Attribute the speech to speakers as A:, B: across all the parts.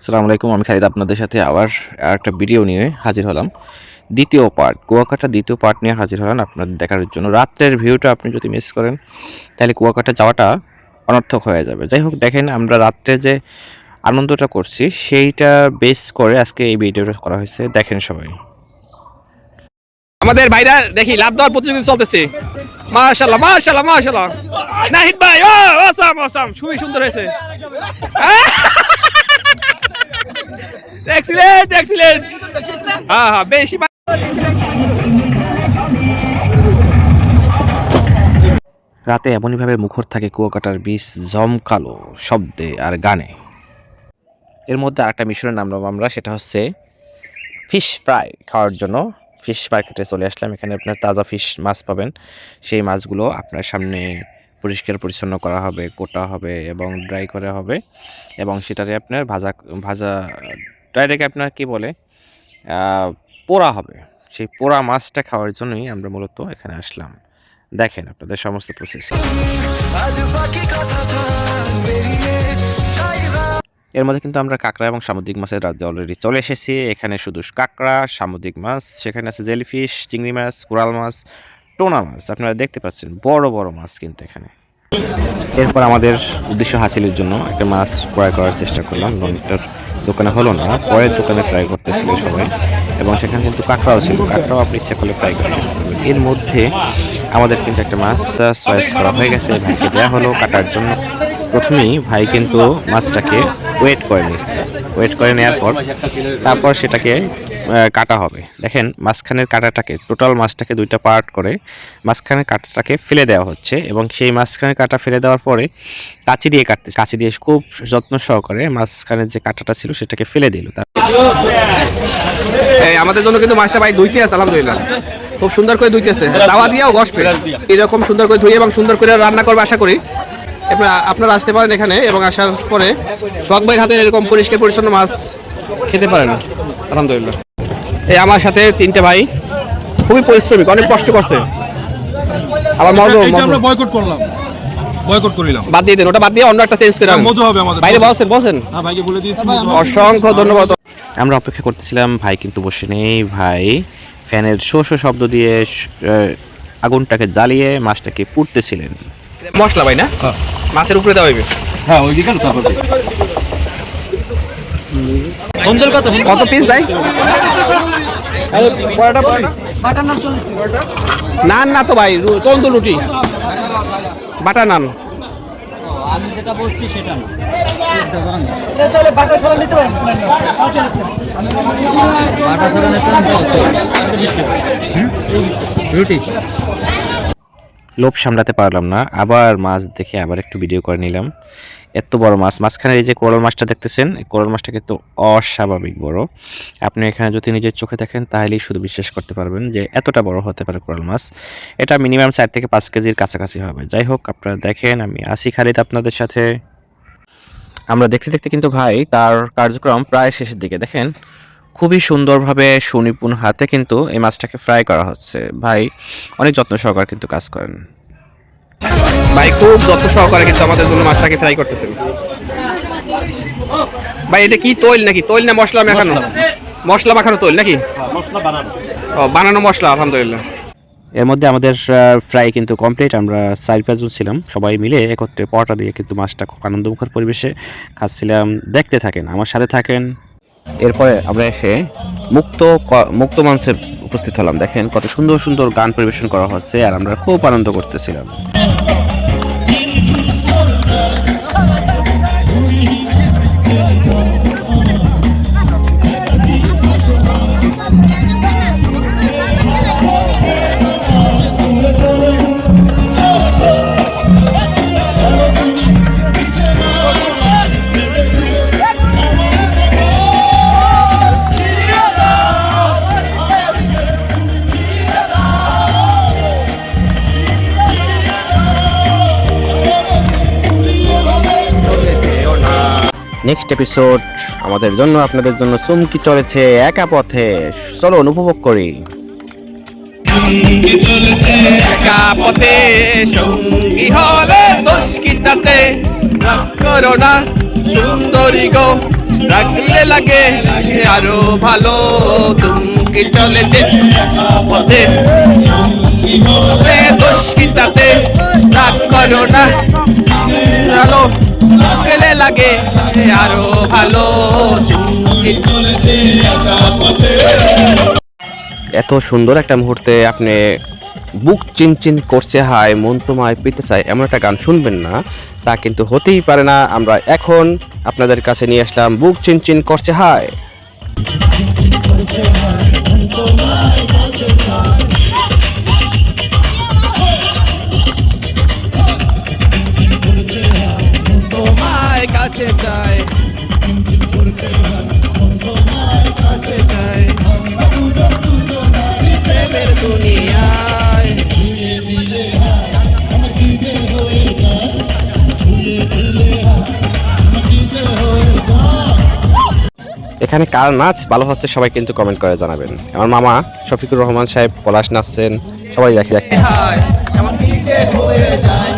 A: আসসালামু আলাইকুম, আমি খালিদ আপনাদের সাথে আবার একটা ভিডিও নিয়ে হাজির হলাম। দ্বিতীয় পার্ট, কুয়াকাটা দ্বিতীয় পার্ট নিয়ে হাজির হলাম আপনাদের দেখার জন্য। রাত্রের ভিউটা আপনি যদি মিস করেন তাহলে কুয়াকাটা যাওয়াটা অনর্থক হয়ে যাবে। যাই হোক, দেখেন আমরা রাত্রে যে আনন্দটা করছি সেইটা বেস করে আজকে এই ভিডিওটা করা হয়েছে। দেখেন সবাই।
B: আমাদের ভাইরা দেখি লাভ দেওয়ার প্রতিযোগিতা চলতেছে। মাশাআল্লাহ মাশাআল্লাহ মাশাআল্লাহ, নাহিদ ভাই ও অসাম অসাম, খুবই সুন্দর হয়েছে। Excellent excellent. হ্যাঁ হ্যাঁ, বেশি
A: রাতে এমনইভাবে মুখর থাকে কুয়াকাটার বীজ জমকালো শব্দে আর গানে। এর মধ্যে আরেকটা মিশনের নামলাম আমরা, সেটা হচ্ছে ফিশ ফ্রাই খাওয়ার জন্য। ফিশ মার্কেটে চলে আসলাম। এখানে আপনার তাজা ফিশ মাছ পাবেন। সেই মাছগুলো আপনার সামনে পরিষ্কার পরিচ্ছন্ন করা হবে, কোটা হবে এবং ড্রাই করা হবে এবং সেটারে আপনার ভাজা ড্রাইটাকে আপনার কি বলে পোড়া হবে। সেই পোড়া মাছটা খাওয়ার জন্যই আমরা মূলত এখানে আসলাম। দেখেন আপনাদের সমস্ত প্রসেসিং। এর মধ্যে কিন্তু আমরা কাঁকড়া এবং সামুদ্রিক মাছের রাজ্যে অলরেডি চলে এসেছি। এখানে শুধু কাঁকড়া, সামুদ্রিক মাছ, সেখানে আছে জেলিফিশ, চিংড়ি মাছ, কোরাল মাছ, টোনা মাছ। আপনারা দেখতে পাচ্ছেন বড় বড় মাছ কিন্তু এখানে। এরপর আমাদের উদ্দেশ্য হাসিলের জন্য একটা মাছ ক্রয় করার চেষ্টা করলাম। অনেকটার দোকানে হলো না, পরের দোকানে ট্রাই করতেছিল সবাই এবং সেখানে কিন্তু কাঁকড়াও ছিল। কাঁকড়াও আপনি ইচ্ছা করলে ফ্রাই করতে পারবেন। এর মধ্যে আমাদের কিন্তু একটা মাছ চয়েস করা হয়ে গেছে, ভাইকে দেওয়া হলো কাটার জন্য। প্রথমেই ভাই কিন্তু মাছটাকে ওয়েট করে নিচ্ছে। ওয়েট করে নেওয়ার পর তারপর সেটাকে কাটা হবে। দেখেন মাঝখানের কাটাটাকে, টোটাল মাছটাকে দুইটা পার্ট করে মাঝখানের কাটাটাকে ফেলে দেওয়া হচ্ছে এবং সেই মাঝখানের কাটা ফেলে দেওয়ার পরে কাঁচি দিয়ে কাটতে, কাঁচি দিয়ে খুব যত্ন সহকারে মাঝখানের যে কাটাটা ছিল সেটাকে ফেলে দিল।
B: আমাদের জন্য কিন্তু মাছটা ভাই ধুইতে আছে, আলহামদুলিল্লাহ খুব সুন্দর করে ধুইতেছে। তাওয়া দিয়েও গসপে এরকম সুন্দর করে ধুয়ে এবং সুন্দর করে রান্না করবে আশা করি। আপনারা আসতে পারেন এখানে এবং আসার পরে সোহাগ ভাইয়ের হাতে এরকম পরিষ্কার পরিচ্ছন্ন মাছ খেতে পারেন, আলহামদুলিল্লাহ। এই আমার সাথে তিনটে ভাই খুবই পরিশ্রমিক, অনেক কষ্ট করছে। আবার আমরা বয়কট করলাম, বয়কট করিলাম, বাদ দিয়ে দেন, ওটা বাদ দিয়ে অন্য একটা চেঞ্জ করে মজা হবে আমাদের। বাইরে বসেন, হ্যাঁ ভাইকে বলে দিয়েছি। অসংখ্য ধন্যবাদ।
A: আমরা অপেক্ষা করতেছিলাম, ভাই কিন্তু বসে নেই। ভাই ফ্যানের শো শো শব্দ দিয়ে আগুনটাকে জ্বালিয়ে মাছটাকে পুড়তেছিলেন।
B: মশলা ভাই না মাছের উপরে দেওয়া হইবে। হ্যাঁ ওই দিকে কত পিস ভাই? নান না তো ভাই, তন্দুর রুটি, বাটা নান।
C: আমি যেটা বলছি সেটা না, এটা চলে বাটা সারা নিতে পারেন 45 টাকা। বাটা সারা নিতে পারেন 20 টাকা রুটি।
A: লোভ সামলাতে পারলাম না, আবার মাছ দেখে আবার একটু ভিডিও করে নিলাম। এত বড় মাছ, মাঝখানে এই যে কোরাল মাছটা দেখতেছেন, এই কোরাল মাছটা কিন্তু অস্বাভাবিক বড়। আপনি এখানে যদি নিজের চোখে দেখেন তাহলেই শুধু বিশ্বাস করতে পারবেন যে এতটা বড় হতে পারে কোরাল মাছ। এটা মিনিমাম 4 থেকে 5 কেজির কাছাকাছি হবে। যাই হোক, আপনারা দেখেন, আমি আসি খালিদ আপনাদের সাথে। আমরা দেখতে দেখতে কিন্তু ভাই তার কার্যক্রম প্রায় শেষের দিকে। দেখেন খুবই সুন্দরভাবে সুনিপুণ হাতে কিন্তু এই মাছটাকে ফ্রাই করা হচ্ছে। ভাই অনেক যত্ন সহকারে কিন্তু কাজ করেন।
B: ভাই খুব যত্ন সহকারে কিন্তু আমাদের জন্য মাছটাকে ফ্রাই করতেছেন। ভাই এটা কি তৈল নাকি? তৈল না মশলা মাখানো? মশলা মাখানো তৈল নাকি? বানানো মশলা, আলহামদুলিল্লাহ।
A: এর মধ্যে আমাদের ফ্রাই কিন্তু কমপ্লিট। আমরা 4-5 জন ছিলাম, সবাই মিলে একত্রে পরোটা দিয়ে কিন্তু মাছটা খুব আনন্দমুখর পরিবেশে খাচ্ছিলাম। দেখতে থাকেন, আমার সাথে থাকেন। এরপরে আমরা এসে মুক্ত মঞ্চে উপস্থিত হলাম। দেখেন কত সুন্দর সুন্দর গান পরিবেশন করা হচ্ছে আর আমরা খুব আনন্দ করতেছিলাম। নেক্সট এপিসোড আমাদের জন্য, আপনাদের জন্য চমকি চলেছে একা পথে। চলুন উপভোগ করি।
B: একা পথে সঙ্গী হলে দোষ কি তাতে, রাগ করো না সুন্দরী গো, রাখলে লাগে আরো ভালো তুমি চলেছে পথে দোষ কি তাতে রাগ করো না চলো গেলে লাগে আরো ভালো তুমি চলেছে
A: এত সুন্দর একটা মুহূর্তে আপনি বুক চিনচিন করছে হায় মন তোমায় পেতে চায় এমন একটা গান শুনবেন না, তা কিন্তু হতেই পারে না। আমরা এখন আপনাদের কাছে নিয়ে আসলাম বুক চিনচিন করছে হায়।
B: তোমায় কাছে চাই কাছে চাই প্রেমের দুনিয়ায়
A: এখানে কার নাচ ভালো হচ্ছে সবাই কিন্তু কমেন্ট করে জানাবেন। আমার মামা শফিকুর রহমান সাহেব পলাশ নাচছেন, সবাই দেখে দেখে।
B: হায় আমার কি যে হয়ে যায়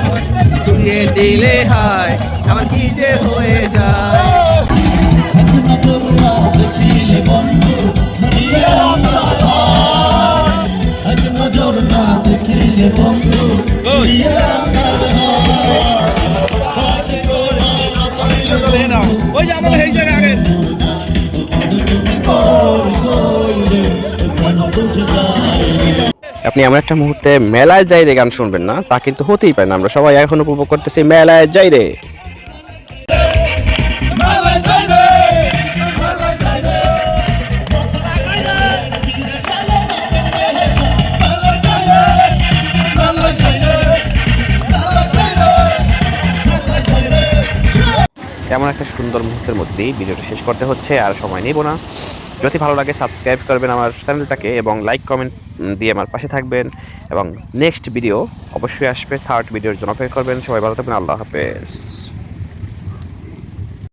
B: ছুঁয়ে দিলে হায় আমার কি যে হয়ে যায়
A: আপনি এমন একটা মুহূর্তে মেলায় যাই রে গান শুনবেন না, তা কিন্তু হতেই পারে না। আমরা সবাই এখন উপভোগ করতেছি মেলায় যাই রে। এমন একটা সুন্দর মুহূর্তের মধ্যেই ভিডিওটা শেষ করতে হচ্ছে, আর সময় নেব না। যদি ভালো লাগে সাবস্ক্রাইব করবেন আমার চ্যানেলটাকে এবং লাইক কমেন্ট দিয়ে আমার পাশে থাকবেন, এবং নেক্সট ভিডিও অবশ্যই আসবে। থার্ড ভিডিওর জন্য অপেক্ষা করবেন। সবাই ভালো থাকবেন। আল্লাহ হাফেজ।